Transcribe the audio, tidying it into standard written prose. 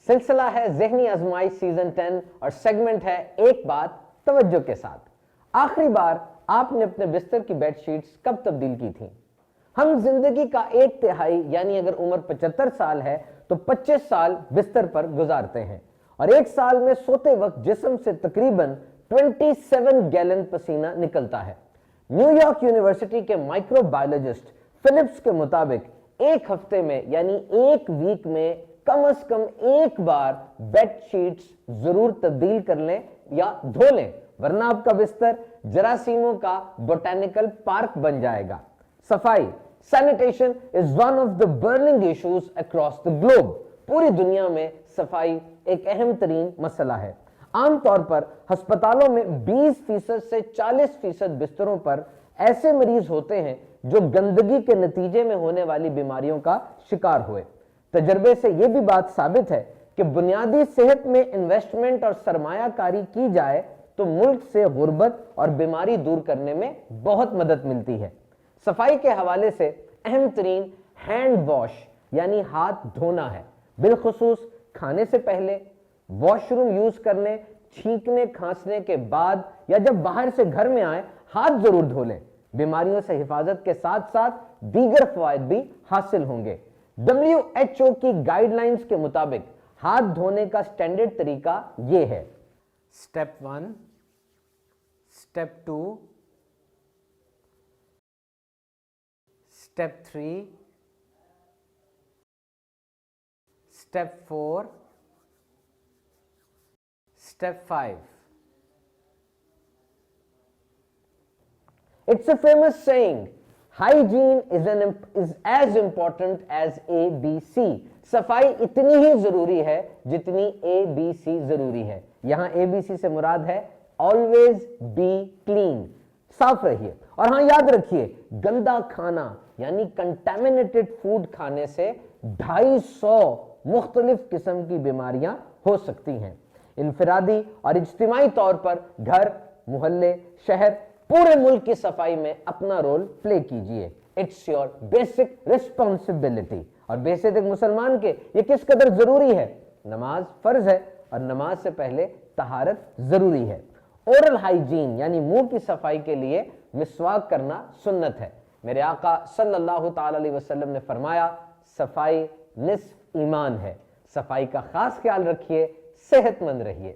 سلسلہ ہے ذہنی آزمائش سیزن 10 اور سیگمنٹ ہے ایک بات توجہ کے ساتھ۔ آخری بار آپ نے اپنے بستر کی بیڈ شیٹس کب تبدیل کی تھیں؟ ہم زندگی کا 1/3 یعنی اگر عمر 75 سال ہے تو 25 سال بستر پر گزارتے ہیں، اور ایک سال میں سوتے وقت جسم سے تقریباً 27 گیلن پسینہ نکلتا ہے۔ نیو یارک یونیورسٹی کے مائکرو بایولوجسٹ فلپس کے مطابق ایک ہفتے میں یعنی ایک ویک میں کم از کم ایک بار بیڈ شیٹس ضرور تبدیل کر لیں یا دھو لیں، ورنہ آپ کا بستر جراثیموں کا بوٹینیکل پارک بن جائے گا۔ صفائی sanitation is one of the burning issues across the globe. پوری دنیا میں صفائی ایک اہم ترین مسئلہ ہے۔ عام طور پر ہسپتالوں میں 20% سے 40% بستروں پر ایسے مریض ہوتے ہیں جو گندگی کے نتیجے میں ہونے والی بیماریوں کا شکار ہوئے۔ تجربے سے یہ بھی بات ثابت ہے کہ بنیادی صحت میں انویسٹمنٹ اور سرمایہ کاری کی جائے تو ملک سے غربت اور بیماری دور کرنے میں بہت مدد ملتی ہے۔ صفائی کے حوالے سے اہم ترین ہینڈ واش یعنی ہاتھ دھونا ہے، بالخصوص کھانے سے پہلے، واش روم یوز کرنے، چھینکنے کھانسنے کے بعد یا جب باہر سے گھر میں آئیں ہاتھ ضرور دھو لیں۔ بیماریوں سے حفاظت کے ساتھ ساتھ دیگر فوائد بھی حاصل ہوں گے۔ WHO کی گائیڈ لائنز کے مطابق ہاتھ دھونے کا سٹینڈرڈ طریقہ یہ ہے: step 1، step 2، step 3، step 4، step 5۔ It's a famous saying, hygiene is as important as ABC۔ صفائی اتنی ہی ضروری ہے جتنی ABC ضروری ہے۔ یہاں ABC سے مراد ہے always be clean، صاف رہیے۔ اور ہاں یاد رکھیے، گندا کھانا یعنی contaminated food کھانے سے 250 مختلف قسم کی بیماریاں ہو سکتی ہیں۔ انفرادی اور اجتماعی طور پر گھر، محلے، شہر، پورے ملک کی صفائی میں اپنا رول پلے کیجئے۔ It's your basic responsibility. اور بیسک ایک مسلمان کے یہ کس قدر ضروری ہے؟ نماز فرض ہے اور نماز سے پہلے طہارت ضروری ہے۔ اورل ہائیجین یعنی منہ کی صفائی کے لیے مسواک کرنا سنت ہے۔ میرے آقا صلی اللہ تعالی علیہ وسلم نے فرمایا، صفائی نصف ایمان ہے۔ صفائی کا خاص خیال رکھیے، صحت مند رہیے۔